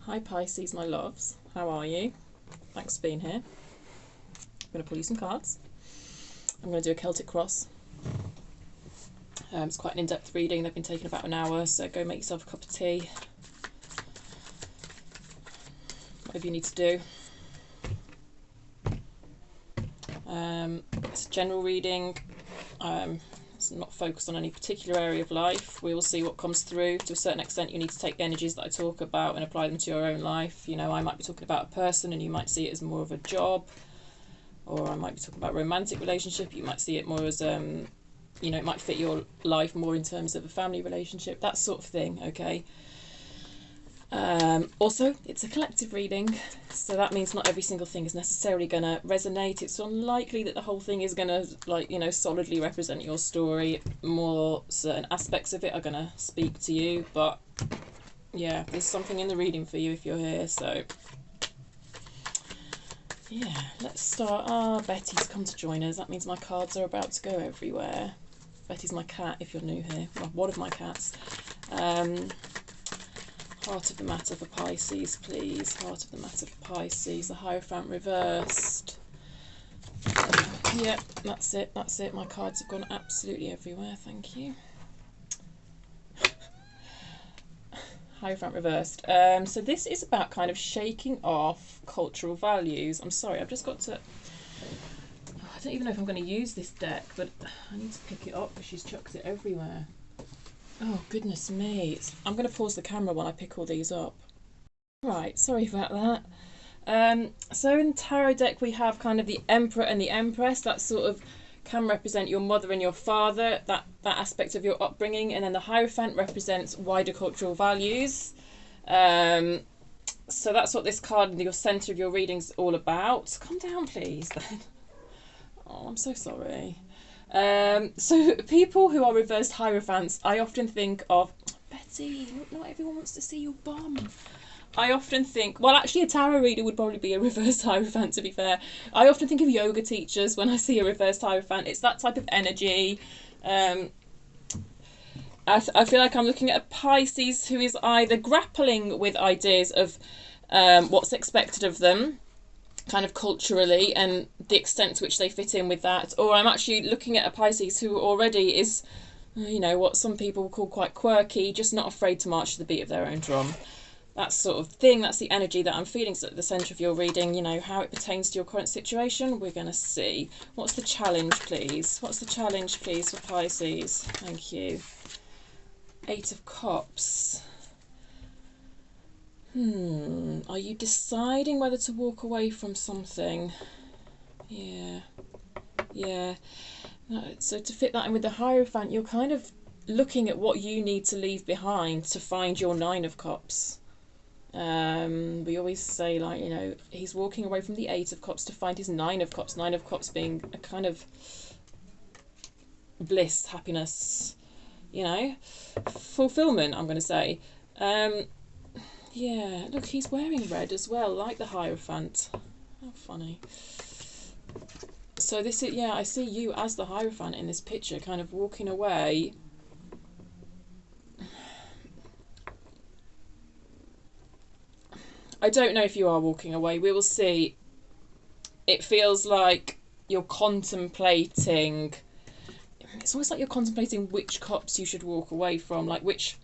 Hi Pisces, my loves. How are you? Thanks for being here. I'm going to pull you some cards. I'm going to do a Celtic cross. It's quite an in-depth reading. They've been taking about an hour, so go make yourself a cup of tea. Whatever you need to do. It's a general reading. It's not focused on any particular area of life. We will see what comes through. To a certain extent, you need to take the energies that I talk about and apply them to your own life. You know, I might be talking about a person and you might see it as more of a job, or I might be talking about a romantic relationship. You might see it more as, you know, it might fit your life more in terms of a family relationship, that sort of thing, okay? Also, it's a collective reading, so that means not every single thing is necessarily going to resonate. It's unlikely that the whole thing is going to, like, you know, solidly represent your story. More certain aspects of it are going to speak to you, but yeah, there's something in the reading for you if you're here. So yeah, let's start. Betty's come to join us. That means my cards are about to go everywhere. Betty's my cat if you're new here, well, one of my cats. Heart of the matter for Pisces, please. Heart of the matter for Pisces. The Hierophant reversed. Yep, that's it. That's it. My cards have gone absolutely everywhere. Thank you. Hierophant reversed. So this is about kind of shaking off cultural values. I'm sorry, I've just got to... I don't even know if I'm going to use this deck, but I need to pick it up because she's chucked it everywhere. Oh, goodness me. I'm going to pause the camera while I pick all these up. Right, sorry about that. So in the tarot deck, we have kind of the Emperor and the Empress. That sort of can represent your mother and your father, that aspect of your upbringing. And then the Hierophant represents wider cultural values. So that's what this card in your centre of your reading is all about. Calm down, please. Oh, I'm so sorry. So people who are reversed Hierophants, I often think of, Betty, not everyone wants to see your bum. I often think, well, actually a tarot reader would probably be a reversed Hierophant, to be fair. I often think of yoga teachers when I see a reversed Hierophant. It's that type of energy. I feel like I'm looking at a Pisces who is either grappling with ideas of what's expected of them, kind of culturally, and the extent to which they fit in with that, or I'm actually looking at a Pisces who already is, you know, what some people call quite quirky, just not afraid to march to the beat of their own drum. That sort of thing. That's the energy that I'm feeling. So at the centre of your reading, you know, how it pertains to your current situation, we're going to see. What's the challenge, please? What's the challenge, please, for Pisces? Thank you. 8 of Cups. Are you deciding whether to walk away from something? Yeah. So to fit that in with the Hierophant, you're kind of looking at what you need to leave behind to find your 9 of Cups. We always say, like, you know, he's walking away from the 8 of Cups to find his 9 of Cups. 9 of Cups being a kind of bliss, happiness, you know, fulfillment, I'm going to say. Yeah, look, he's wearing red as well, like the Hierophant. How funny. So this is, yeah, I see you as the Hierophant in this picture, kind of walking away. I don't know if you are walking away. We will see. It feels like you're contemplating. It's almost like you're contemplating which cups you should walk away from, like which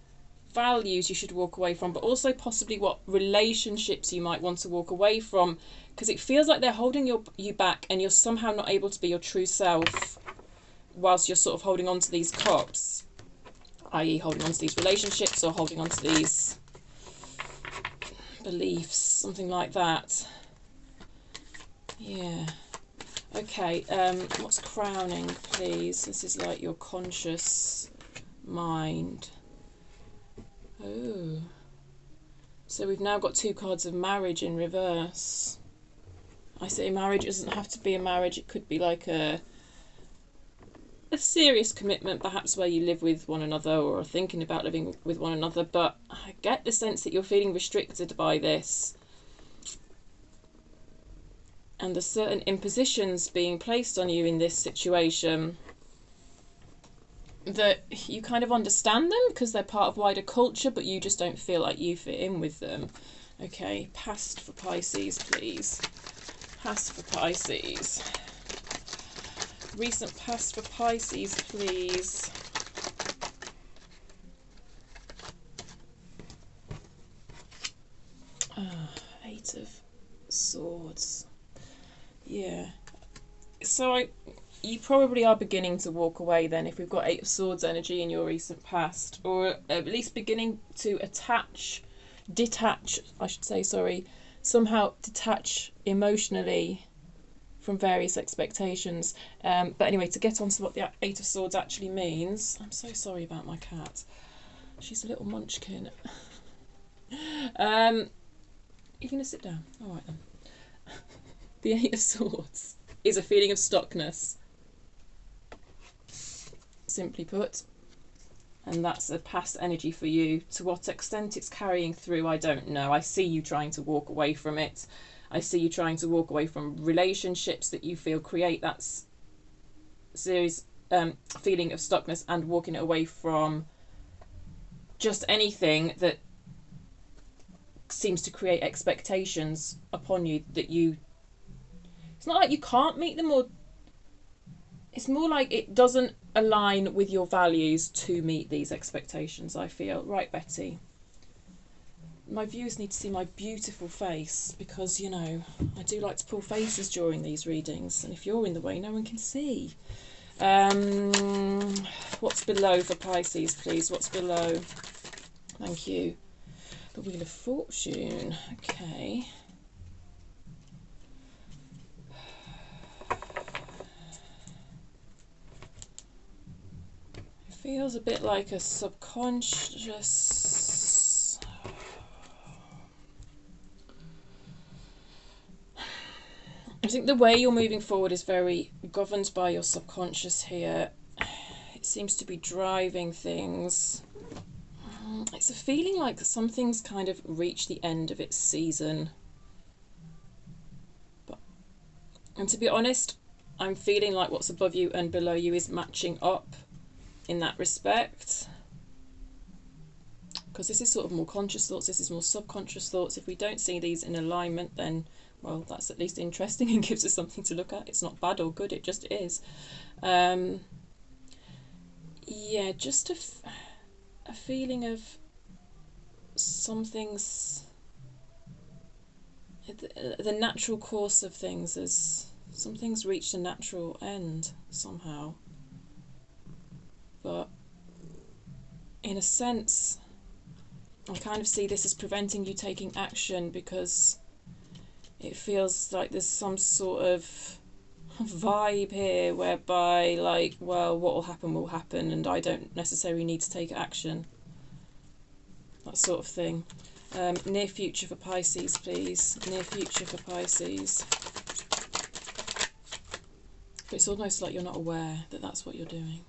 values you should walk away from, but also possibly what relationships you might want to walk away from, because it feels like they're holding you back and you're somehow not able to be your true self whilst you're sort of holding on to these cups, i.e. holding on to these relationships or holding on to these beliefs, something like that. Yeah. Okay, what's crowning, please? This is like your conscious mind. Oh, so we've now got 2 cards of marriage in reverse. I say marriage doesn't have to be a marriage. It could be like a serious commitment, perhaps where you live with one another or are thinking about living with one another. But I get the sense that you're feeling restricted by this. And there's certain impositions being placed on you in this situation that you kind of understand them because they're part of wider culture, but you just don't feel like you fit in with them. Okay, past for Pisces, please. Past for Pisces. Recent past for Pisces, please. Eight of Swords. Yeah. So you probably are beginning to walk away then if we've got Eight of Swords energy in your recent past, or at least beginning to detach, I should say, sorry, somehow detach emotionally from various expectations. But anyway, to get on to what the Eight of Swords actually means, I'm so sorry about my cat. She's a little munchkin. You're going to sit down? All right then. The Eight of Swords is a feeling of stuckness, simply put. And that's a past energy for you. To what extent it's carrying through, I don't know. I see you trying to walk away from it. I see you trying to walk away from relationships that you feel create that series feeling of stuckness, and walking away from just anything that seems to create expectations upon you that you... It's not like you can't meet them, or it's more like it doesn't align with your values to meet these expectations, I feel. Right, Betty? My viewers need to see my beautiful face because, you know, I do like to pull faces during these readings, and if you're in the way, no one can see. What's below for Pisces, please? What's below? Thank you. The Wheel of Fortune. Okay. It feels a bit like a subconscious... I think the way you're moving forward is very governed by your subconscious here. It seems to be driving things. It's a feeling like something's kind of reached the end of its season. And to be honest, I'm feeling like what's above you and below you is matching up in that respect. Because this is sort of more conscious thoughts, this is more subconscious thoughts. If we don't see these in alignment, then, well, that's at least interesting and gives us something to look at. It's not bad or good, it just is. Yeah, just a feeling of something's... The natural course of things is... Something's reached a natural end somehow. But in a sense, I kind of see this as preventing you taking action, because it feels like there's some sort of vibe here whereby, like, well, what will happen, and I don't necessarily need to take action. That sort of thing. Near future for Pisces, please. Near future for Pisces. But it's almost like you're not aware that that's what you're doing.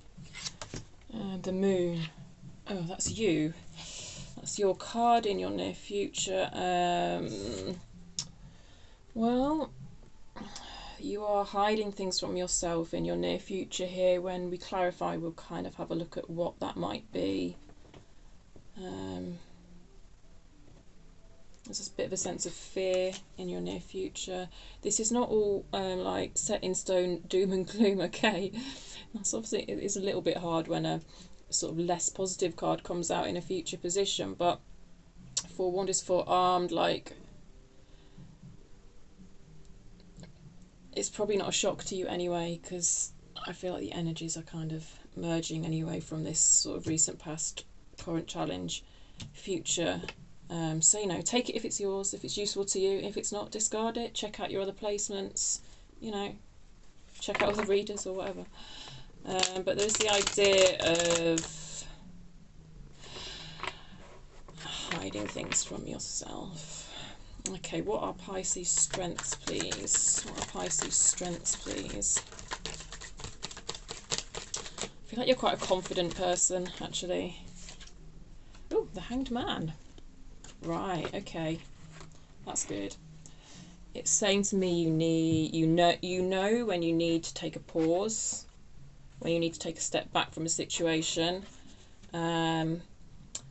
The Moon. Oh, that's you. That's your card in your near future. Well, you are hiding things from yourself in your near future here. When we clarify, we'll kind of have a look at what that might be. There's a bit of a sense of fear in your near future. This is not all like set in stone doom and gloom, okay? That's obviously, it is a little bit hard when a sort of less positive card comes out in a future position, but for Wand is four-armed, like, it's probably not a shock to you anyway, because I feel like the energies are kind of merging anyway from this sort of recent past, current challenge, future. So, you know, take it if it's yours, if it's useful to you. If it's not, discard it. Check out your other placements, you know, check out other readers or whatever. But there's the idea of hiding things from yourself. Okay, what are Pisces' strengths, please? What are Pisces' strengths, please? I feel like you're quite a confident person, actually. Oh, the Hanged Man. Right, okay, that's good. It's saying to me you know when you need to take a pause, when you need to take a step back from a situation.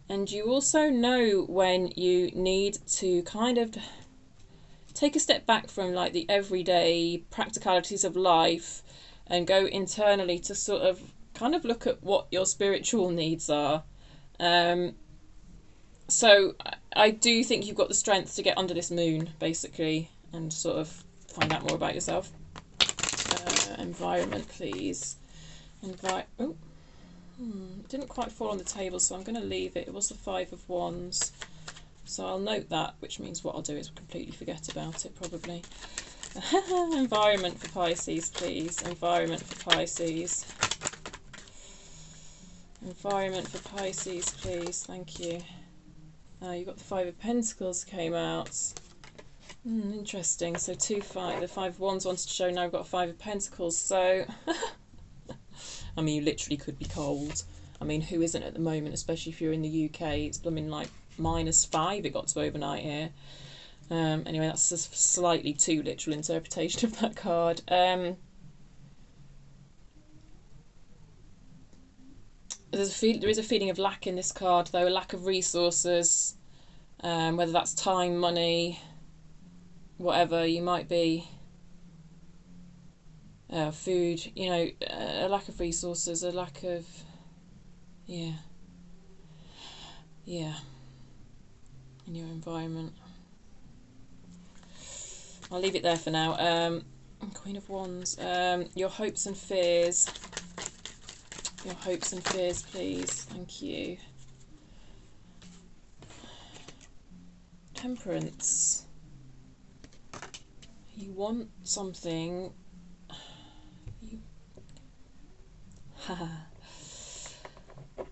And you also know when you need to kind of take a step back from like the everyday practicalities of life and go internally to sort of kind of look at what your spiritual needs are. So I do think you've got the strength to get under this moon, basically, and sort of find out more about yourself. Environment, please. Didn't quite fall on the table, so I'm going to leave it. It was the 5 of Wands. So I'll note that, which means what I'll do is completely forget about it, probably. Environment for Pisces, please. Environment for Pisces. Environment for Pisces, please. Thank you. You've got the 5 of Pentacles came out. Interesting. So the 5 of Wands wanted to show, now we've got 5 of Pentacles. So, I mean, you literally could be cold. I mean, who isn't at the moment, especially if you're in the UK? It's blooming like -5 it got to overnight here. Anyway, that's a slightly too literal interpretation of that card. There is a feeling of lack in this card, though, a lack of resources, whether that's time, money, whatever. You might be food, you know, a lack of resources, a lack of, yeah, in your environment. I'll leave it there for now. Queen of Wands, your hopes and fears. Your hopes and fears, please. Thank you. Temperance. You want something.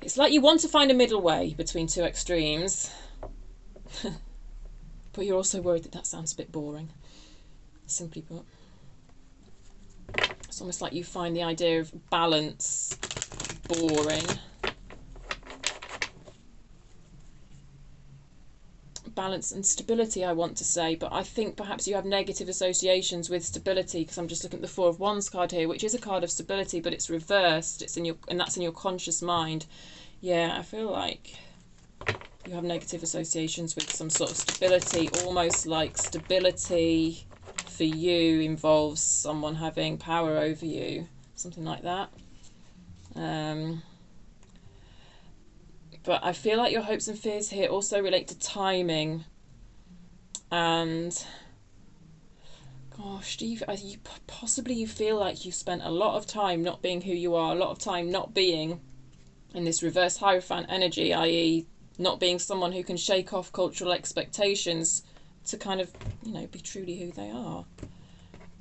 It's like you want to find a middle way between two extremes. But you're also worried that sounds a bit boring. Simply put. It's almost like you find the idea of balance boring. Balance and stability, I want to say, but I think perhaps you have negative associations with stability, because I'm just looking at the 4 of Wands card here, which is a card of stability, but it's reversed. It's in your, and that's in your conscious mind. Yeah, I feel like you have negative associations with some sort of stability, almost like stability for you involves someone having power over you, something like that. But I feel like your hopes and fears here also relate to timing. And gosh, possibly you feel like you've spent a lot of time not being who you are, a lot of time not being in this reverse Hierophant energy, i.e. not being someone who can shake off cultural expectations to kind of, you know, be truly who they are.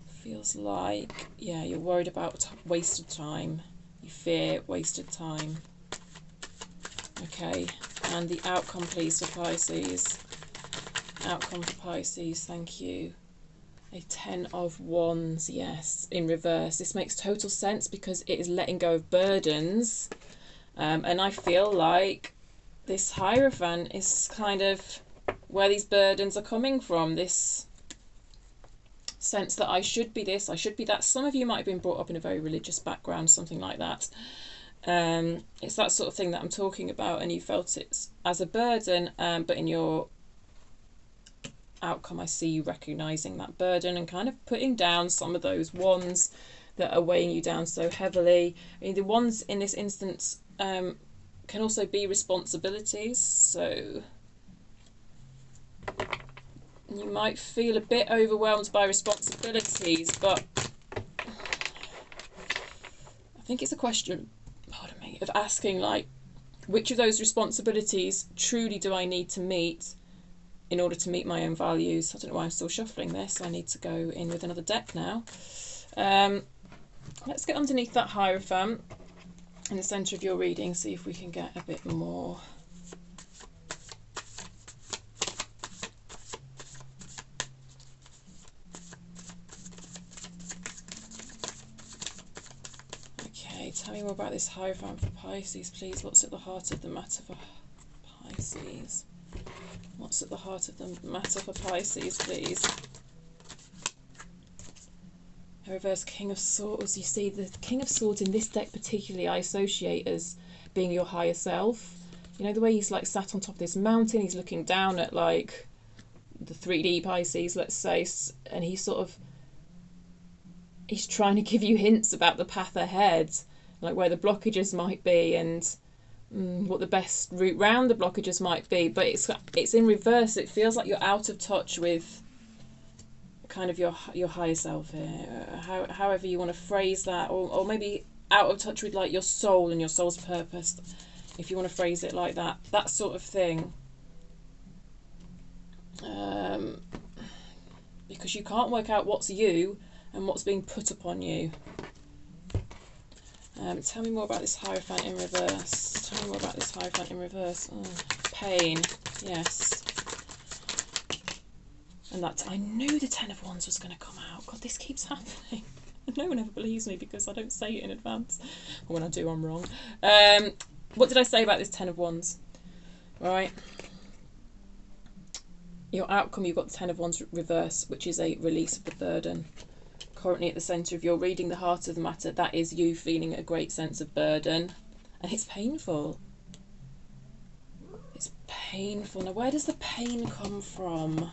Feels like, yeah, you're worried about wasted time. You fear wasted time. Okay, and the outcome, please, for Pisces. Outcome for Pisces, thank you. A 10 of Wands, yes, in reverse. This makes total sense because it is letting go of burdens. And I feel like this Hierophant is kind of where these burdens are coming from. This sense that I should be this, I should be that. Some of you might have been brought up in a very religious background, something like that. It's that sort of thing that I'm talking about, and you felt it as a burden, but in your outcome I see you recognising that burden and kind of putting down some of those wands that are weighing you down so heavily. I mean, the wands in this instance can also be responsibilities, so you might feel a bit overwhelmed by responsibilities, but I think it's a question, pardon me, of asking, like, which of those responsibilities truly do I need to meet in order to meet my own values? I don't know why I'm still shuffling this. I need to go in with another deck now. Let's get underneath that Hierophant in the centre of your reading, see if we can get a bit more. Okay, tell me more about this Hierophant for Pisces, please. What's at the heart of the matter for Pisces? What's at the heart of the matter for Pisces, please? A reverse King of Swords. You see, the King of Swords in this deck particularly I associate as being your higher self. You know, the way he's like sat on top of this mountain, he's looking down at like the 3D Pisces, let's say, and he's trying to give you hints about the path ahead, like where the blockages might be and what the best route round the blockages might be. But it's in reverse. It feels like you're out of touch with kind of your higher self here, however you want to phrase that, or maybe out of touch with like your soul and your soul's purpose, if you want to phrase it like that, that sort of thing. Because you can't work out what's you and what's being put upon you. Tell me more about this Hierophant in reverse. Tell me more about this Hierophant in reverse. Oh, pain, yes. And I knew the Ten of Wands was going to come out. God, this keeps happening. No one ever believes me because I don't say it in advance. Or when I do, I'm wrong. What did I say about this Ten of Wands? Right. Your outcome, you've got the Ten of Wands reverse, which is a release of the burden. Currently at the centre of your reading, the heart of the matter, that is you feeling a great sense of burden. And it's painful. It's painful. Now, where does the pain come from?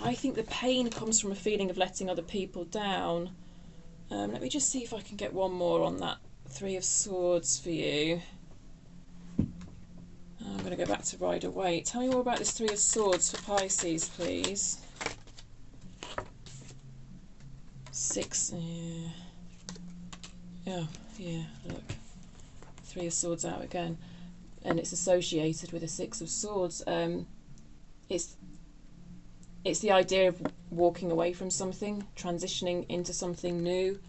I think the pain comes from a feeling of letting other people down. Let me just see if I can get one more on that Three of Swords for you. I'm going to go back to Rider-Waite. Tell me more about this Three of Swords for Pisces, please. Six. Yeah, look. Three of Swords out again. And it's associated with a Six of Swords. It's the idea of walking away from something, transitioning into something new.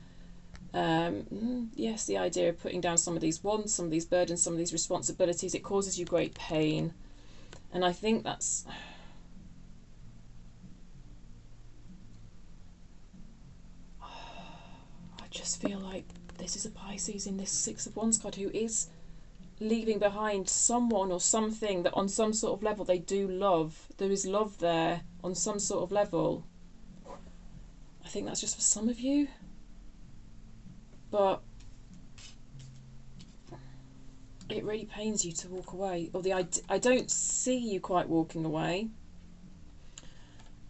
Yes, the idea of putting down some of these wants, some of these burdens, some of these responsibilities. It causes you great pain. And I think that's... I just feel like this is a Pisces in this Six of Wands card who is leaving behind someone or something that on some sort of level they do love. There is love there on some sort of level. I think that's just for some of you. But it really pains you to walk away. Or I don't see you quite walking away.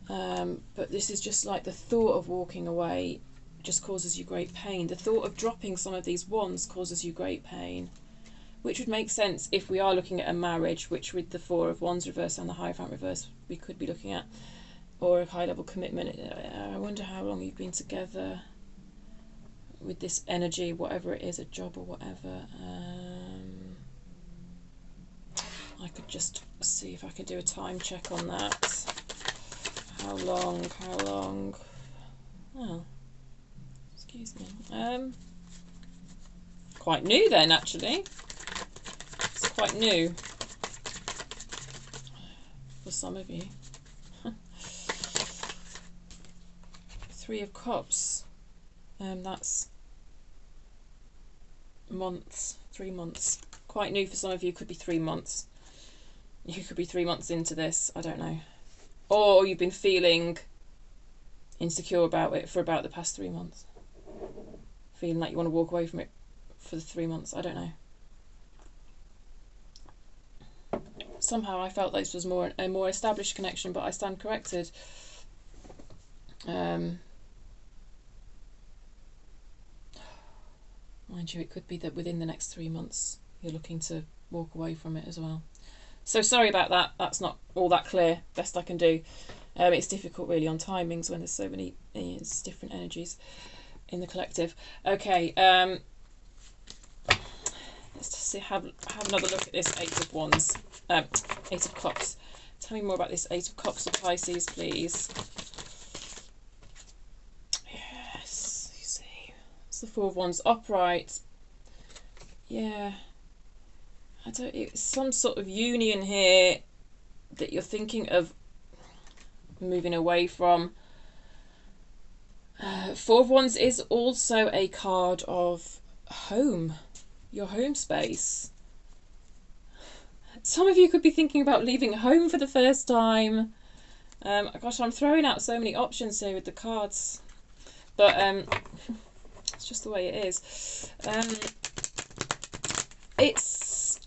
But this is just like the thought of walking away just causes you great pain. The thought of dropping some of these wands causes you great pain. Which would make sense if we are looking at a marriage, which with the Four of Wands reverse and the Hierophant reverse we could be looking at, or a high level commitment. I wonder how long you've been together with this energy, whatever it is, a job or whatever. I could just see if I could do a time check on that. How long? Oh, excuse me. Quite new then, actually. It's quite new for some of you. Three of Cups. That's months, 3 months. Quite new for some of you, could be 3 months. You could be 3 months into this, I don't know. Or you've been feeling insecure about it for about the past 3 months. Feeling like you want to walk away from it for the 3 months, I don't know. Somehow I felt like this was a more established connection, but I stand corrected. Mind you, it could be that within the next 3 months you're looking to walk away from it as well. So sorry about that. That's not all that clear. Best I can do. It's difficult really on timings when there's so many different energies in the collective. Okay. Let's just see, have another look at this Eight of Wands. Eight of Cups. Tell me more about this Eight of Cups of Pisces, please. Yes, you see. It's the Four of Wands upright. Yeah. It's some sort of union here that you're thinking of moving away from. Four of Wands is also a card of home, your home space. Some of you could be thinking about leaving home for the first time. Gosh, I'm throwing out so many options here with the cards, but it's just the way it is.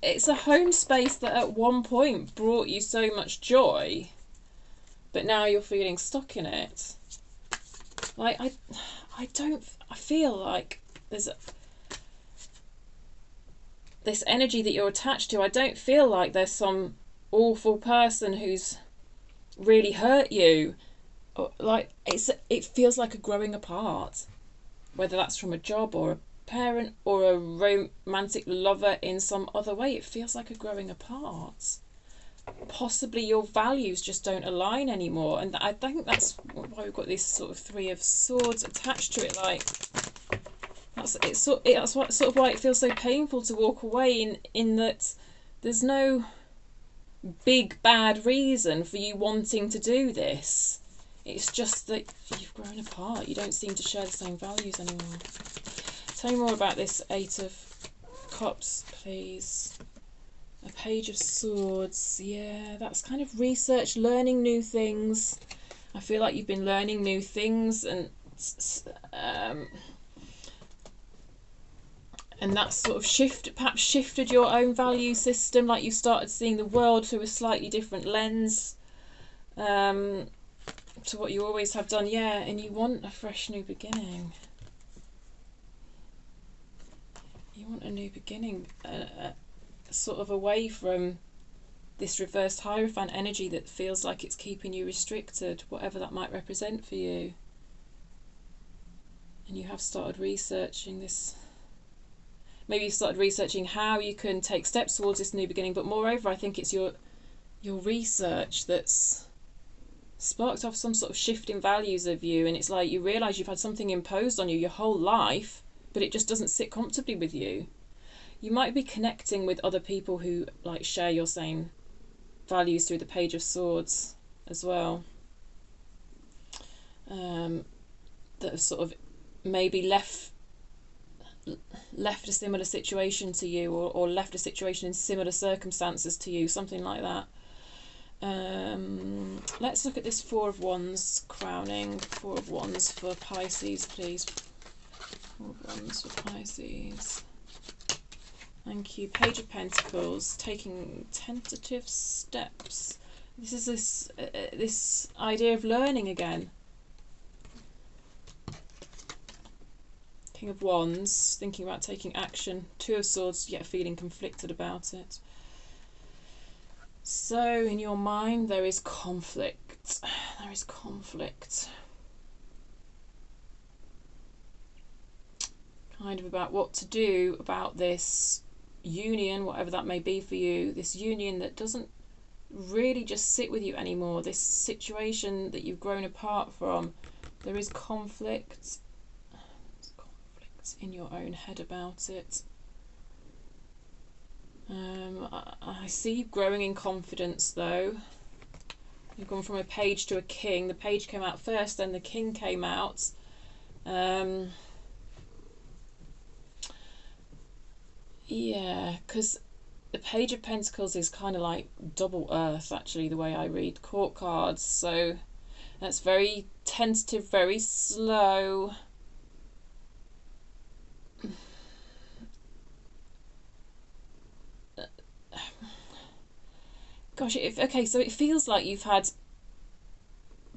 it's a home space that at one point brought you so much joy, but now you're feeling stuck in it. Like, I feel like there's this energy that you're attached to. I don't feel like there's some awful person who's really hurt you. Like, it feels like a growing apart, whether that's from a job or a parent or a romantic lover in some other way. It feels like a growing apart. Possibly your values just don't align anymore, and I think that's why we've got this sort of Three of Swords attached to it. Like, that's what sort of why it feels so painful to walk away, in that there's no big bad reason for you wanting to do this. It's just that you've grown apart. You don't seem to share the same values anymore. Tell me more about this Eight of Cups, please. A Page of Swords. Yeah, that's kind of research, learning new things. I feel like you've been learning new things, and that's sort of perhaps shifted your own value system. Like, you started seeing the world through a slightly different lens to what you always have done. Yeah, and you want a fresh new beginning. You want a new beginning, sort of away from this reversed Hierophant energy that feels like it's keeping you restricted, whatever that might represent for you. And you have started researching this. Maybe you started researching how you can take steps towards this new beginning, but moreover, I think it's your research that's sparked off some sort of shift in values of you, and it's like you realise you've had something imposed on you your whole life, but it just doesn't sit comfortably with you. You might be connecting with other people who like share your same values through the Page of Swords as well, that have sort of maybe left a similar situation to you, or left a situation in similar circumstances to you, something like that. Let's look at this Four of Wands crowning. Four of Wands for Pisces, please. Four of Wands for Pisces. Thank you. Page of Pentacles, taking tentative steps. This is this idea of learning again. King of Wands, thinking about taking action. Two of Swords, yet feeling conflicted about it. So in your mind there is conflict. There is conflict. Kind of about what to do about this union, whatever that may be for you. This union that doesn't really just sit with you anymore. This situation that you've grown apart from. There is conflict. There's conflict in your own head about it. I see you growing in confidence though. You've gone from a Page to a King. The Page came out first, then the King came out. Yeah, because the Page of Pentacles is kind of like double earth, actually, the way I read court cards. So that's very tentative, very slow. Gosh, okay, so it feels like you've had,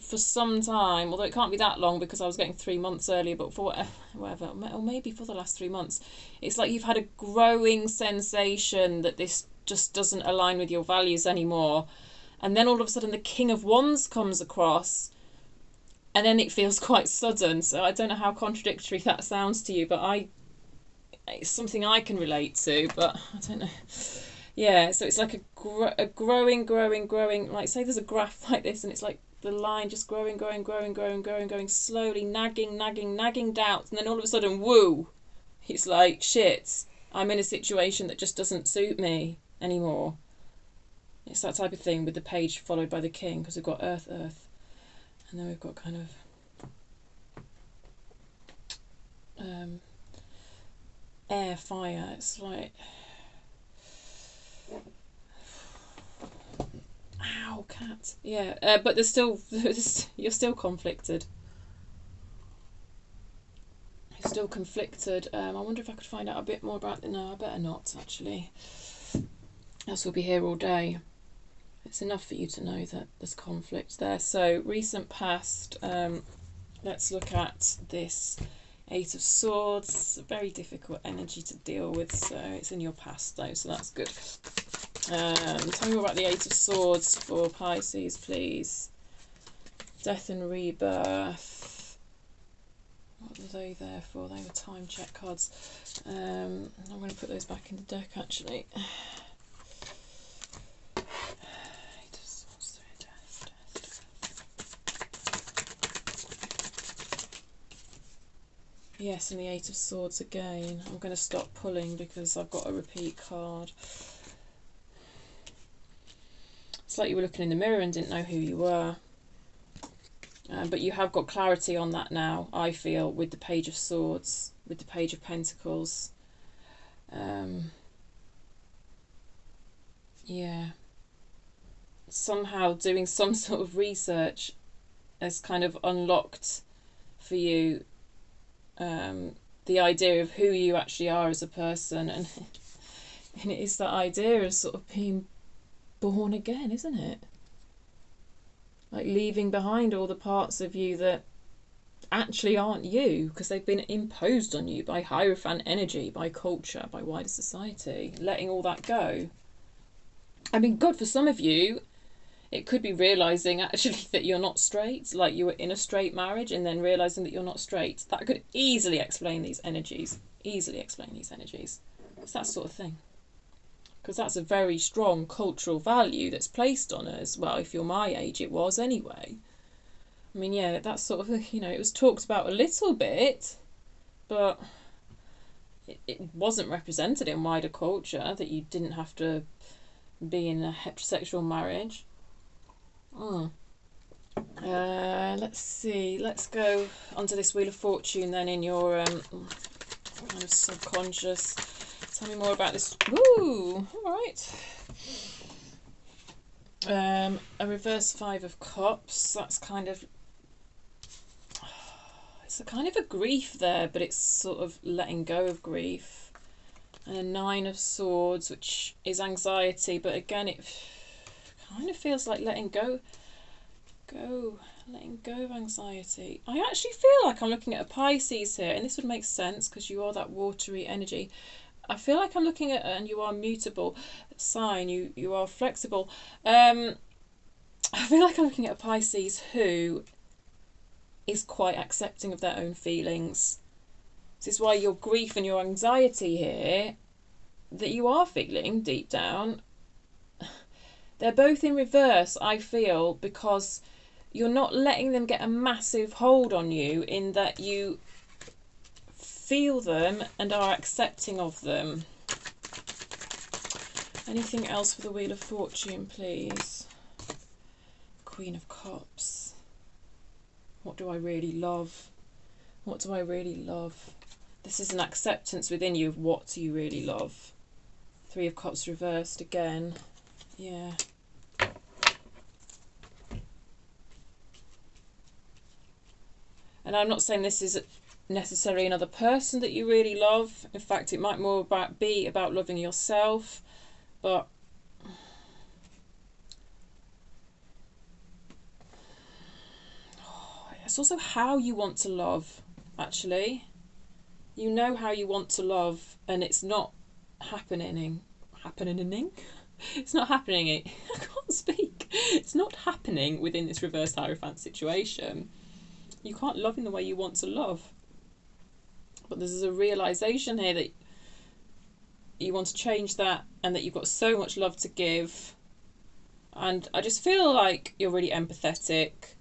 for some time, although it can't be that long because I was getting 3 months earlier, but for whatever, or maybe for the last 3 months, it's like you've had a growing sensation that this just doesn't align with your values anymore. And then all of a sudden the King of Wands comes across, and then it feels quite sudden. So I don't know how contradictory that sounds to you, but it's something I can relate to, but I don't know. Yeah, so it's like a growing, like say there's a graph like this, and it's like the line just growing, slowly, nagging doubts, and then all of a sudden, woo, it's like, shit, I'm in a situation that just doesn't suit me anymore. It's that type of thing with the Page followed by the King, because we've got earth, and then we've got kind of air, fire. It's like, ow, cat. Yeah, but there's still, you're still conflicted. You're still conflicted. I wonder if I could find out a bit more about, no, I better not, actually. else we'll be here all day. It's enough for you to know that there's conflict there. So recent past, let's look at this Eight of Swords. It's a very difficult energy to deal with, so it's in your past though, so that's good. Tell me more about the Eight of Swords for Pisces, please. Death and rebirth. What were they there for? They were time check cards. I'm going to put those back in the deck actually. Yes, and the Eight of Swords again. I'm going to stop pulling because I've got a repeat card. It's like you were looking in the mirror and didn't know who you were. But you have got clarity on that now, I feel, with the Page of Swords, with the Page of Pentacles. Yeah. Somehow doing some sort of research has kind of unlocked for you the idea of who you actually are as a person, and it is that idea of sort of being born again, isn't it? Like leaving behind all the parts of you that actually aren't you, because they've been imposed on you by Hierophant energy, by culture, by wider society. Letting all that go. I mean, God, for some of you, it could be realising actually that you're not straight, like you were in a straight marriage and then realising that you're not straight. That could easily explain these energies. Easily explain these energies. It's that sort of thing. Because that's a very strong cultural value that's placed on us. Well, if you're my age, it was anyway. I mean, yeah, that's sort of, you know, it was talked about a little bit, but it wasn't represented in wider culture that you didn't have to be in a heterosexual marriage. Let's see. Let's go onto this Wheel of Fortune then in your kind of subconscious. Tell me more about this. Ooh, all right. A reverse Five of Cups. That's kind of, it's a kind of a grief there, but it's sort of letting go of grief. And a Nine of Swords, which is anxiety, but again, it kind of feels like letting go of anxiety. I actually feel like I'm looking at a Pisces here, and this would make sense because you are that watery energy. I feel like I'm looking at, and you are mutable sign, you are flexible. I feel like I'm looking at a Pisces who is quite accepting of their own feelings. This is why your grief and your anxiety here, that you are feeling deep down, they're both in reverse, I feel, because you're not letting them get a massive hold on you, in that you feel them and are accepting of them. Anything else for the Wheel of Fortune, please? Queen of Cups. What do I really love? What do I really love? This is an acceptance within you of what you really love. Three of Cups reversed again. Yeah. And I'm not saying this is necessarily another person that you really love. In fact, it might more be about loving yourself. But it's also how you want to love, actually. You know how you want to love, and it's not happening. It's not happening. I can't speak. It's not happening within this reverse Hierophant situation. You can't love in the way you want to love. But there's a realisation here that you want to change that, and that you've got so much love to give. And I just feel like you're really empathetic.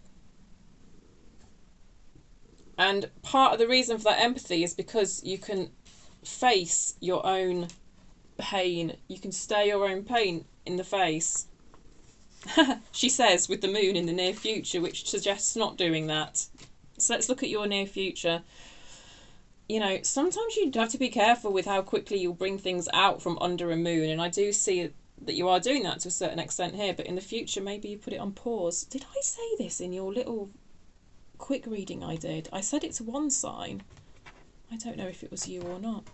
And part of the reason for that empathy is because you can face your own pain. You can stare your own pain in the face. She says, with the moon in the near future, which suggests not doing that. So let's look at your near future. You know, sometimes you have to be careful with how quickly you'll bring things out from under a moon. And I do see that you are doing that to a certain extent here. But in the future, maybe you put it on pause. Did I say this in your little quick reading I did? I said it's one sign. I don't know if it was you or not.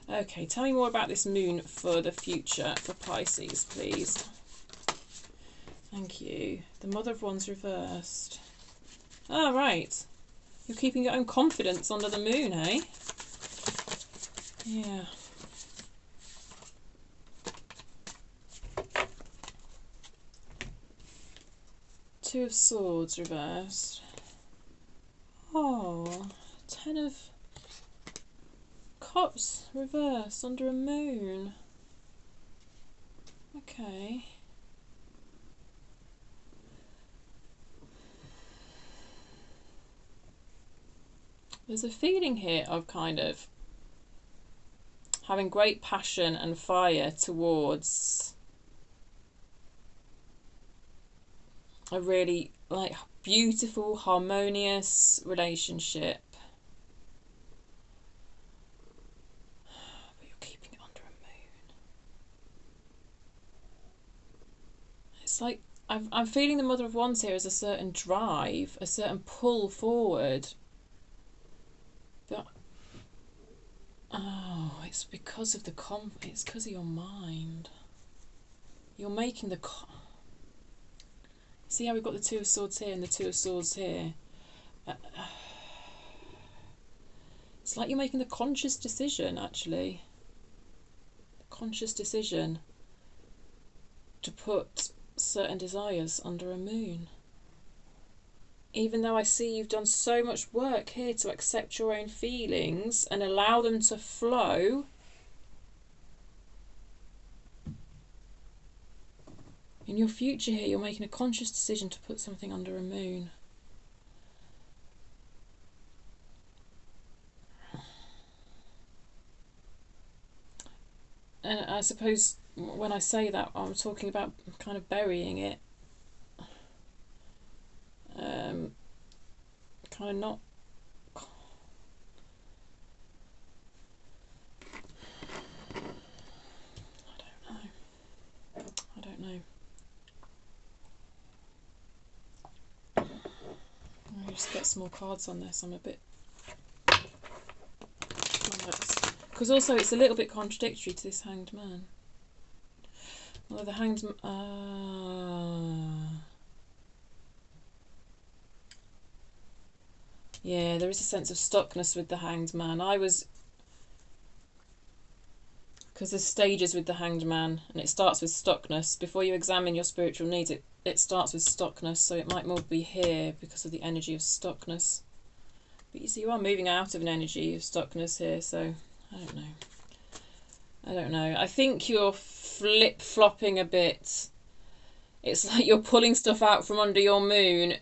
Okay, tell me more about this moon for the future for Pisces, please. Thank you. The Mother of Wands reversed. Ah, right. You're keeping your own confidence under the moon, eh? Yeah. Two of Swords reversed. Oh, Ten of Cups reversed under a moon. Okay. There's a feeling here of kind of having great passion and fire towards a really like beautiful, harmonious relationship. But you're keeping it under a moon. It's like I'm feeling the Mother of Wands here as a certain drive, a certain pull forward. But oh, it's because of the it's because of your mind. You're making the see how we've got the Two of Swords here and the Two of Swords here. It's like you're making the conscious decision, actually. The conscious decision to put certain desires under a moon. Even though I see you've done so much work here to accept your own feelings and allow them to flow, in your future here you're making a conscious decision to put something under a moon. And I suppose when I say that, I'm talking about kind of burying it. Kind of not. I don't know. Let me just get some more cards on this. I'm a bit. Because also it's a little bit contradictory to this Hanged Man. Although the Hanged yeah, there is a sense of stuckness with the Hanged Man. Because there's stages with the Hanged Man, and it starts with stuckness. Before you examine your spiritual needs, it starts with stuckness, so it might more be here because of the energy of stuckness. But you see, you are moving out of an energy of stuckness here, so I don't know. I don't know. I think you're flip-flopping a bit. It's like you're pulling stuff out from under your moon,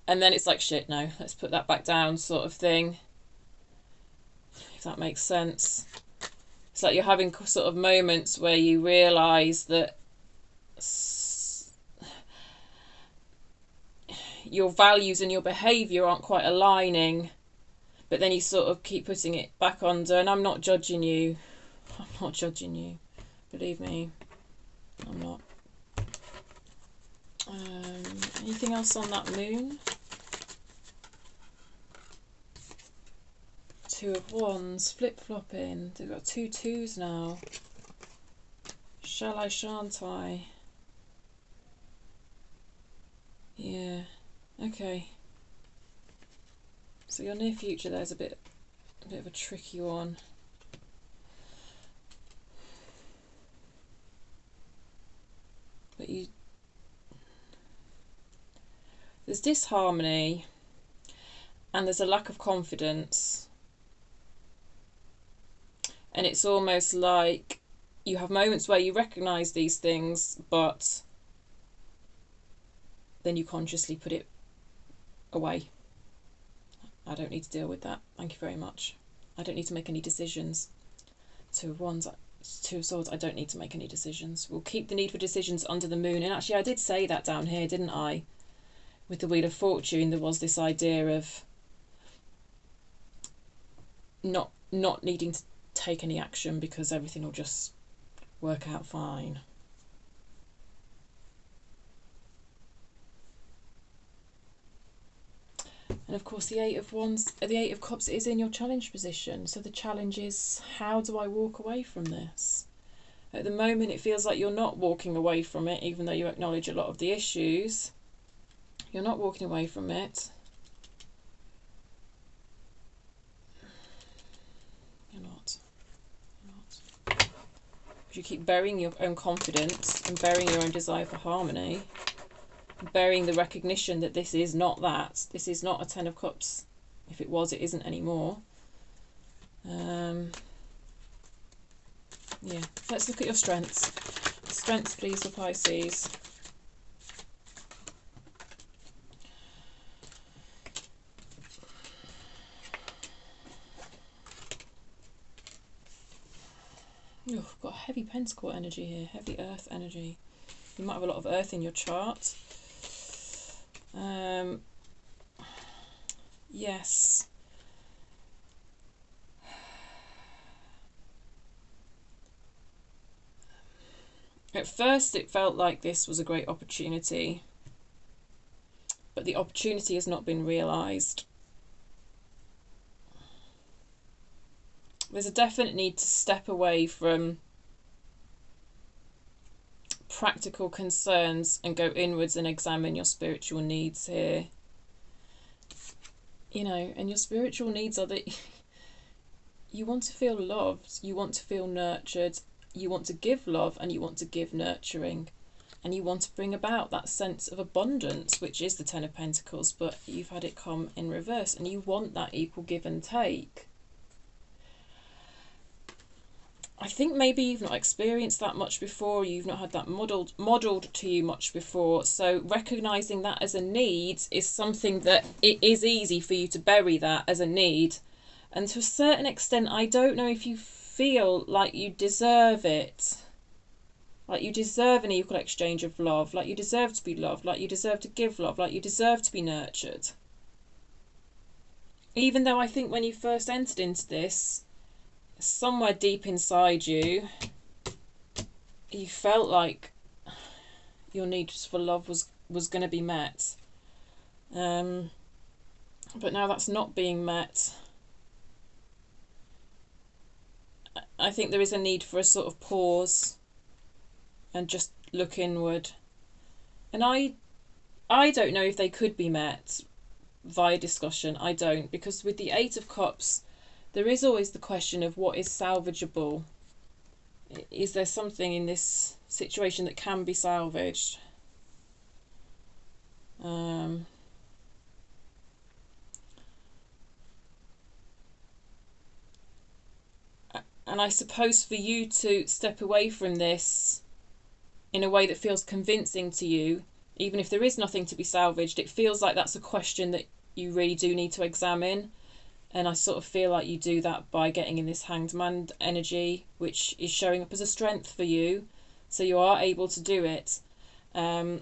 and then it's like, shit, no, let's put that back down sort of thing. If that makes sense. It's like you're having sort of moments where you realise that your values and your behaviour aren't quite aligning, but then you sort of keep putting it back under, and I'm not judging you. I'm not judging you. Believe me, I'm not. Anything else on that moon? Two of Wands, flip-flopping. They've got 2 twos now. Shall I, shan't I? Yeah, okay. So your near future there's a bit of a tricky one. But there's disharmony and there's a lack of confidence. And it's almost like you have moments where you recognise these things, but then you consciously put it away. I don't need to deal with that. Thank you very much. I don't need to make any decisions. Two of Wands, Two of Swords, I don't need to make any decisions. We'll keep the need for decisions under the moon. And actually I did say that down here, didn't I? With the Wheel of Fortune, there was this idea of not needing to take any action because everything will just work out fine. And of course the Eight of Wands, the Eight of Cups is in your challenge position. So the challenge is, how do I walk away from this? At the moment it feels like you're not walking away from it, even though you acknowledge a lot of the issues. You're not walking away from it. You're not. You keep burying your own confidence and burying your own desire for harmony, burying the recognition that this is not that. This is not a Ten of Cups. If it was, it isn't anymore. Yeah, let's look at your strengths. Strengths, please, for Pisces. Oh, I've got heavy pentacle energy here, heavy earth energy. You might have a lot of earth in your chart. Yes. At first it felt like this was a great opportunity, but the opportunity has not been realised. There's a definite need to step away from practical concerns and go inwards and examine your spiritual needs here. You know, and your spiritual needs are that you want to feel loved, you want to feel nurtured, you want to give love and you want to give nurturing, and you want to bring about that sense of abundance, which is the Ten of Pentacles, but you've had it come in reverse, and you want that equal give and take. I think maybe you've not experienced that much before, you've not had that modelled to you much before, so recognising that as a need is something that it is easy for you to bury that as a need. And to a certain extent, I don't know if you feel like you deserve it. Like you deserve an equal exchange of love, like you deserve to be loved, like you deserve to give love, like you deserve to be nurtured. Even though I think when you first entered into this, somewhere deep inside you, you felt like your need for love was going to be met. But now that's not being met. I think there is a need for a sort of pause and just look inward. And I don't know if they could be met via discussion. I don't, because with the Eight of Cups, there is always the question of what is salvageable. Is there something in this situation that can be salvaged? And I suppose for you to step away from this in a way that feels convincing to you, even if there is nothing to be salvaged, it feels like that's a question that you really do need to examine. And I sort of feel like you do that by getting in this Hanged Man energy, which is showing up as a strength for you. So you are able to do it. And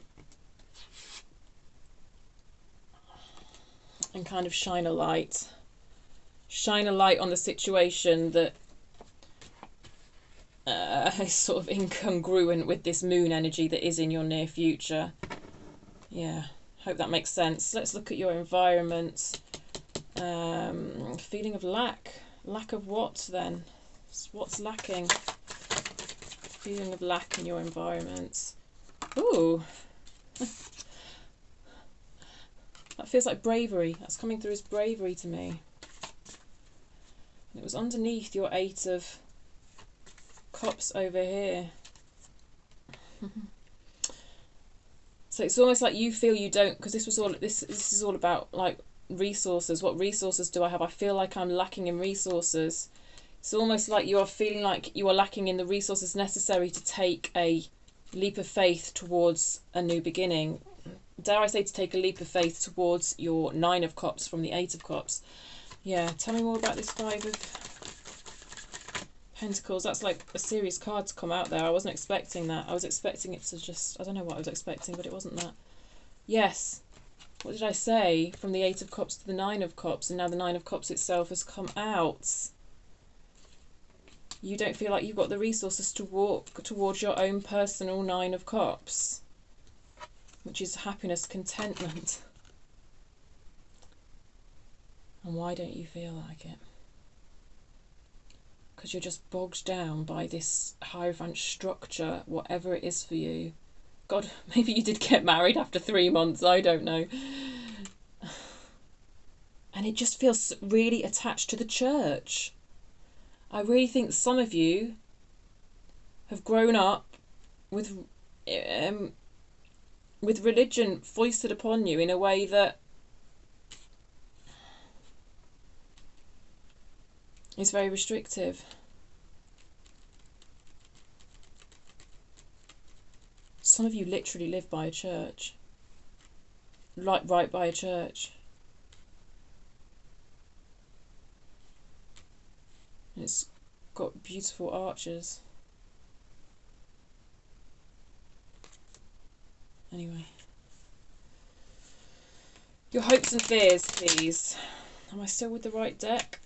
kind of shine a light. Shine a light on the situation that is sort of incongruent with this moon energy that is in your near future. Yeah, hope that makes sense. Let's look at your environment. Feeling of lack. Lack of what then? What's lacking? Feeling of lack in your environment. Ooh. That feels like bravery. That's coming through as bravery to me. It was underneath your Eight of Cups over here. So it's almost like you feel you don't, because this is all about like resources. What resources do I have? I feel like I'm lacking in resources. It's almost like you are feeling like you are lacking in the resources necessary to take a leap of faith towards a new beginning. Dare I say, to take a leap of faith towards your Nine of Cups from the Eight of Cups. Yeah, tell me more about this Five of Pentacles. That's like a serious card to come out there. I wasn't expecting that. I was expecting it to just, I don't know what I was expecting, but it wasn't that. Yes. What did I say? From the Eight of Cups to the Nine of Cups, and now the Nine of Cups itself has come out. You don't feel like you've got the resources to walk towards your own personal Nine of Cups, which is happiness, contentment. And why don't you feel like it? Because you're just bogged down by this Hierophant structure, whatever it is for you. God, maybe you did get married after 3 months, I don't know. And it just feels really attached to the church. I really think some of you have grown up with religion foisted upon you in a way that is very restrictive. Some of you literally live by a church, like right by a church. It's got beautiful arches. Anyway. Your hopes and fears, please. Am I still with the right deck?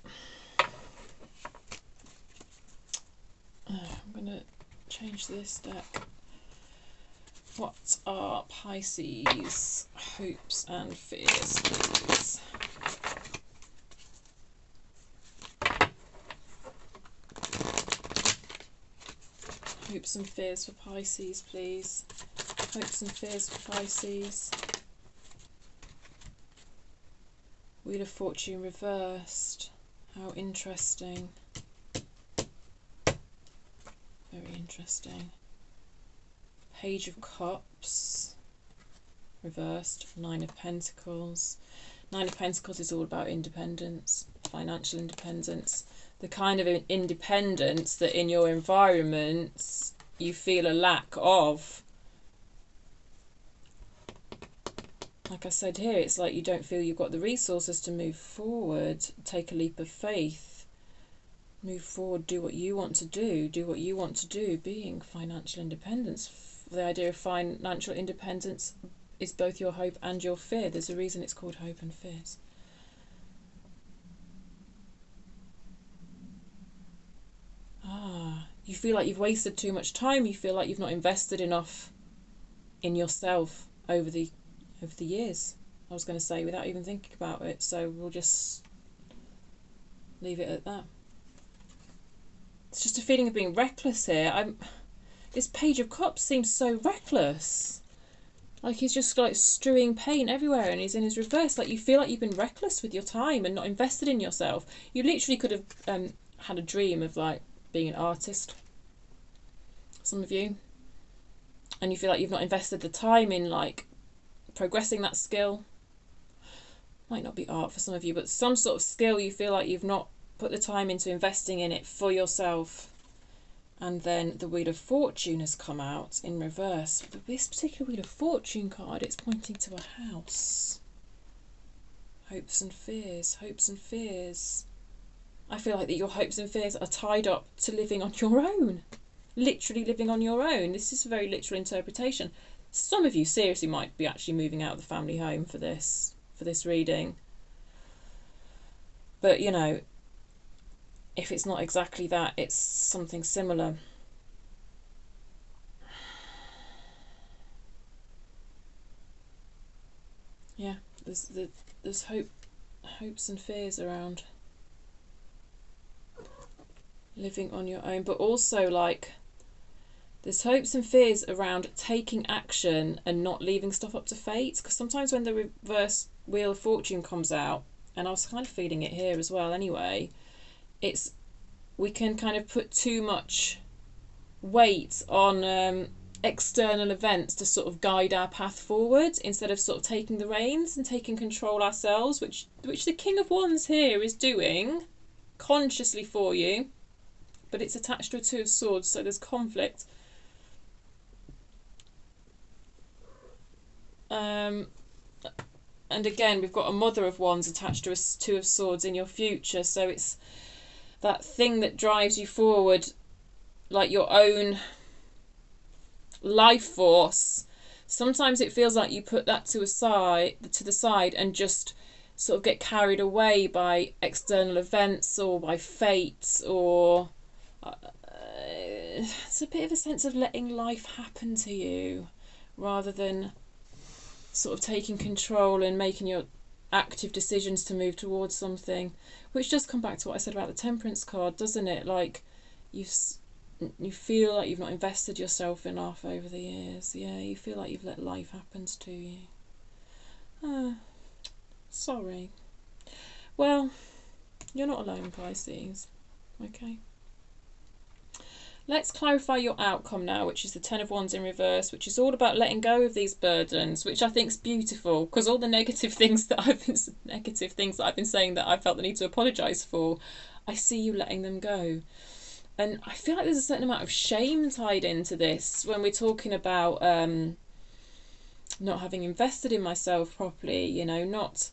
I'm going to change this deck. What are Pisces' hopes and fears, please? Hopes and fears for Pisces, please. Hopes and fears for Pisces. Wheel of Fortune reversed. How interesting. Very interesting. Page of Cups reversed. 9 of Pentacles. 9 of Pentacles is all about independence, financial independence. The kind of independence that in your environment you feel a lack of. Like I said here, it's like you don't feel you've got the resources to move forward, take a leap of faith, move forward, do what you want to do what you want to do, being financial independence. The idea of financial independence is both your hope and your fear. There's a reason it's called Hope and Fears. You feel like you've wasted too much time. You feel like you've not invested enough in yourself over the years. I was going to say without even thinking about it. So we'll just leave it at that. It's just a feeling of being reckless here. This Page of Cups seems so reckless. Like he's just like strewing paint everywhere and he's in his reverse. Like you feel like you've been reckless with your time and not invested in yourself. You literally could have had a dream of like being an artist, some of you, and you feel like you've not invested the time in like progressing that skill. Might not be art for some of you, but some sort of skill you feel like you've not put the time into investing in it for yourself. And then the Wheel of Fortune has come out in reverse. But this particular Wheel of Fortune card, it's pointing to a house. Hopes and fears, hopes and fears. I feel like that your hopes and fears are tied up to living on your own. Literally living on your own. This is a very literal interpretation. Some of you seriously might be actually moving out of the family home for this reading. But, you know, if it's not exactly that, it's something similar. Yeah, there's hopes and fears around living on your own, but also like there's hopes and fears around taking action and not leaving stuff up to fate. Because sometimes when the reverse Wheel of Fortune comes out, and I was kind of feeling it here as well anyway, we can kind of put too much weight on external events to sort of guide our path forward instead of sort of taking the reins and taking control ourselves, which the King of Wands here is doing consciously for you. But it's attached to a Two of Swords, so there's conflict. And again, we've got a Mother of Wands attached to a Two of Swords in your future, so it's that thing that drives you forward, like your own life force. Sometimes it feels like you put that to the side and just sort of get carried away by external events or by fate, or it's a bit of a sense of letting life happen to you rather than sort of taking control and making your active decisions to move towards something, which does come back to what I said about the Temperance card, doesn't it? Like you feel like you've not invested yourself enough over the years. Yeah, you feel like you've let life happen to you. Sorry. Well, you're not alone, Pisces. Okay. Let's clarify your outcome now, which is the Ten of Wands in reverse, which is all about letting go of these burdens, which I think is beautiful, because all the negative things that I've been saying that I felt the need to apologise for, I see you letting them go. And I feel like there's a certain amount of shame tied into this when we're talking about not having invested in myself properly, you know, not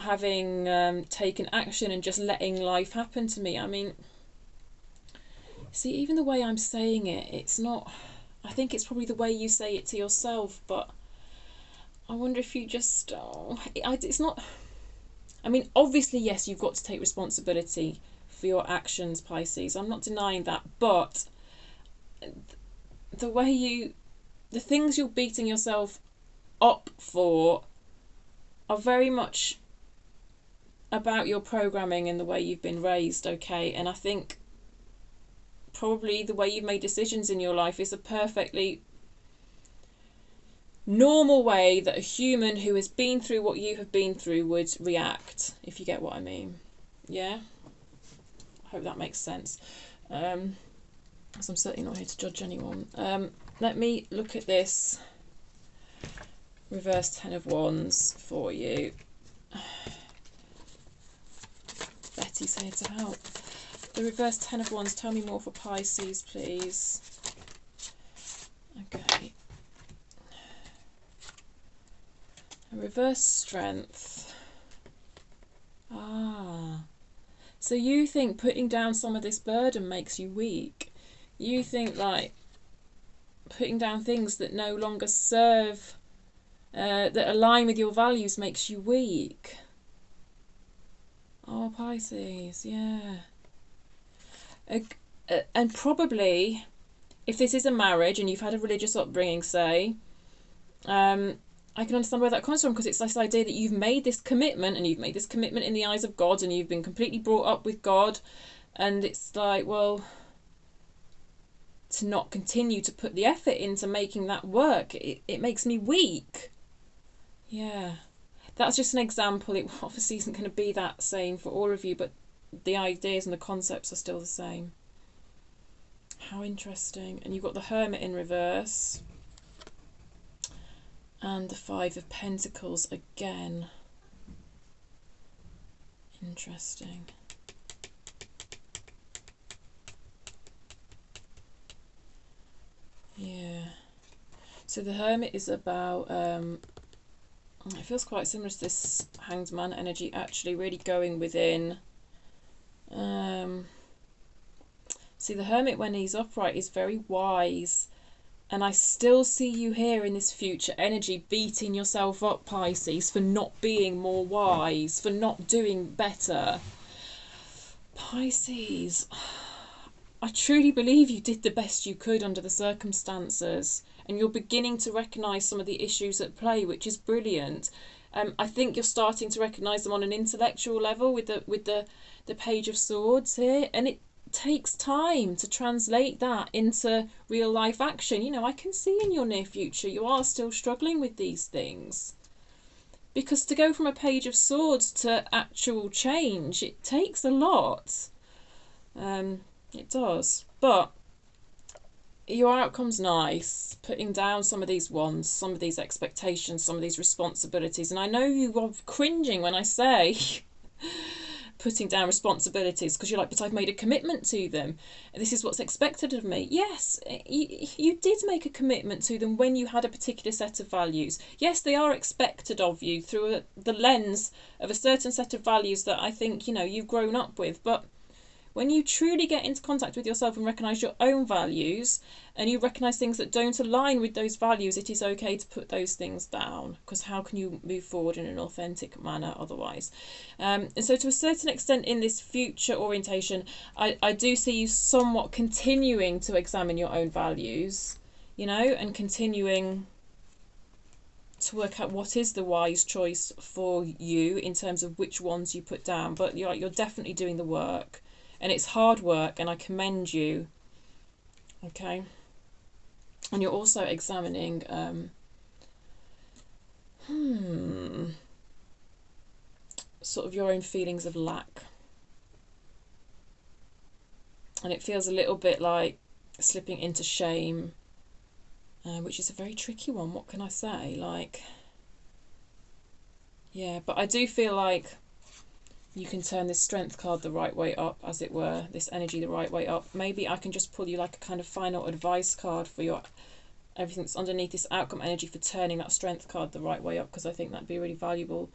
having taken action and just letting life happen to me. I mean, see, even the way I'm saying it, it's not, I think it's probably the way you say it to yourself, but I wonder if you just, it's not, I mean, obviously, yes, you've got to take responsibility for your actions, Pisces. I'm not denying that, but the things you're beating yourself up for are very much about your programming and the way you've been raised, okay? And I think probably the way you've made decisions in your life is a perfectly normal way that a human who has been through what you have been through would react, if you get what I mean. Yeah? I hope that makes sense. Because I'm certainly not here to judge anyone. Let me look at this reverse Ten of Wands for you. Betty's here to help. The reverse Ten of Wands, tell me more for Pisces, please. Okay. A reverse Strength. So you think putting down some of this burden makes you weak. You think like putting down things that no longer serve, that align with your values makes you weak. Oh, Pisces, yeah. And probably, if this is a marriage and you've had a religious upbringing, say, I can understand where that comes from, because it's this idea that you've made this commitment, and you've made this commitment in the eyes of God, and you've been completely brought up with God, and it's like, well, to not continue to put the effort into making that work, it makes me weak. Yeah. That's just an example. It obviously isn't going to be that same for all of you, but the ideas and the concepts are still the same. How interesting. And you've got the Hermit in reverse. And the Five of Pentacles again. Interesting. Yeah. So the Hermit is about... it feels quite similar to this Hanged Man energy, actually, really going within. See, the Hermit, when he's upright, is very wise. And I still see you here in this future energy beating yourself up, Pisces, for not being more wise, for not doing better. Pisces, I truly believe you did the best you could under the circumstances. And you're beginning to recognise some of the issues at play, which is brilliant. I think you're starting to recognise them on an intellectual level with the Page of Swords here, and it takes time to translate that into real life action. You know, I can see in your near future you are still struggling with these things, because to go from a Page of Swords to actual change, it takes a lot. It does, but your outcome's nice, putting down some of these wands, some of these expectations, some of these responsibilities. And I know you are cringing when I say putting down responsibilities, because you're like, but I've made a commitment to them. This is what's expected of me. Yes, you did make a commitment to them when you had a particular set of values. Yes, they are expected of you through the lens of a certain set of values that I think, you know, you've grown up with. But when you truly get into contact with yourself and recognise your own values, and you recognise things that don't align with those values, it is okay to put those things down, because how can you move forward in an authentic manner otherwise? And so to a certain extent in this future orientation, I do see you somewhat continuing to examine your own values, you know, and continuing to work out what is the wise choice for you in terms of which ones you put down. But you're definitely doing the work, and it's hard work, and I commend you. Okay. And you're also examining sort of your own feelings of lack. And it feels a little bit like slipping into shame, which is a very tricky one. What can I say? Like, yeah, but I do feel like you can turn this strength card the right way up, as it were, this energy the right way up. Maybe I can just pull you like a kind of final advice card for your everything that's underneath this outcome energy for turning that strength card the right way up, because I think that'd be a really valuable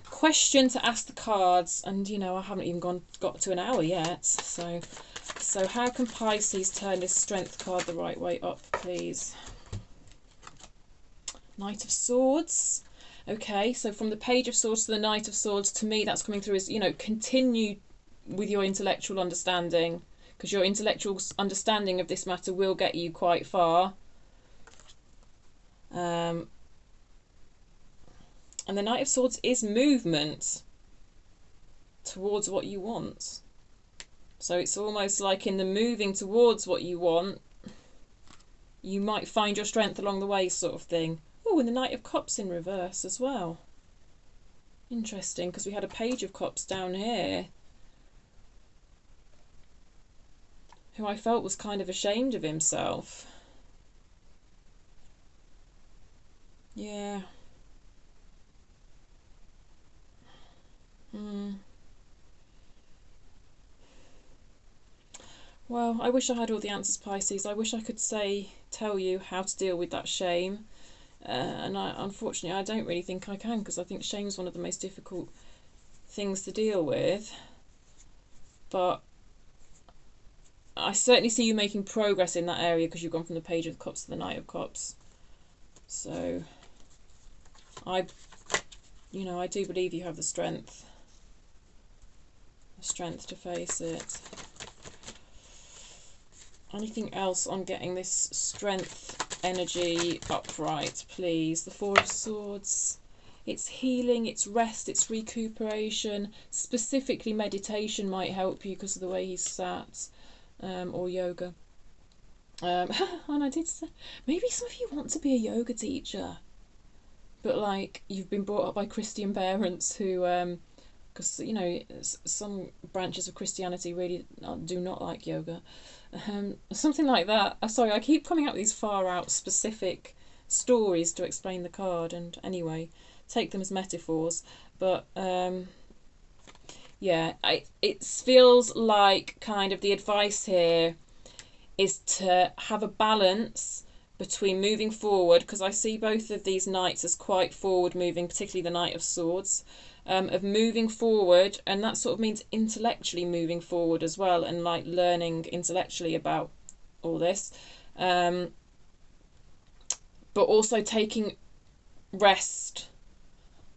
question to ask the cards. And you know, I haven't even got to an hour yet, so how can Pisces turn this strength card the right way up, please? Knight of Swords. Okay, so from the Page of Swords to the Knight of Swords, to me that's coming through as, you know, continue with your intellectual understanding, because your intellectual understanding of this matter will get you quite far. And the Knight of Swords is movement towards what you want. So it's almost like in the moving towards what you want, you might find your strength along the way, sort of thing. Oh, and the Knight of Cups in reverse as well. Interesting, because we had a Page of Cups down here who I felt was kind of ashamed of himself. Yeah. Well, I wish I had all the answers, Pisces. I wish I could tell you how to deal with that shame. And unfortunately, I don't really think I can, because I think shame is one of the most difficult things to deal with. But I certainly see you making progress in that area, because you've gone from the Page of Cups to the Knight of Cups. So I do believe you have the strength to face it. Anything else on getting this strength energy upright, please? The Four of Swords. It's healing, it's rest, it's recuperation. Specifically, meditation might help you because of the way he's sat, or yoga. And I did say, maybe some of you want to be a yoga teacher, but like you've been brought up by Christian parents who, because you know some branches of Christianity really do not like yoga. Something like that. Sorry, I keep coming up with these far out specific stories to explain the card, and anyway, take them as metaphors. But yeah, it feels like kind of the advice here is to have a balance between moving forward, because I see both of these knights as quite forward moving, particularly the Knight of Swords, of moving forward, and that sort of means intellectually moving forward as well, and like learning intellectually about all this, but also taking rest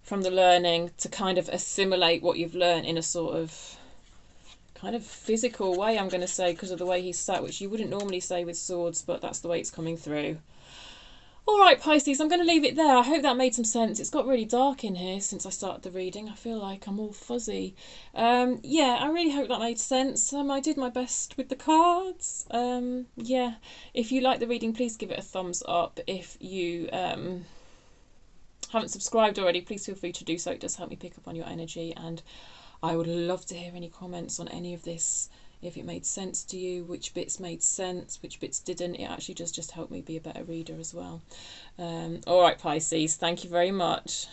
from the learning to kind of assimilate what you've learned in a sort of kind of physical way, I'm going to say, because of the way he's sat, which you wouldn't normally say with swords, but that's the way it's coming through. All right, Pisces, I'm going to leave it there. I hope that made some sense. It's got really dark in here since I started the reading. I feel like I'm all fuzzy. Yeah, I really hope that made sense. I did my best with the cards. Yeah, if you like the reading, please give it a thumbs up. If you haven't subscribed already, please feel free to do so. It does help me pick up on your energy, and I would love to hear any comments on any of this. If it made sense to you, which bits made sense, which bits didn't. It actually does just help me be a better reader as well. All right, Pisces, thank you very much.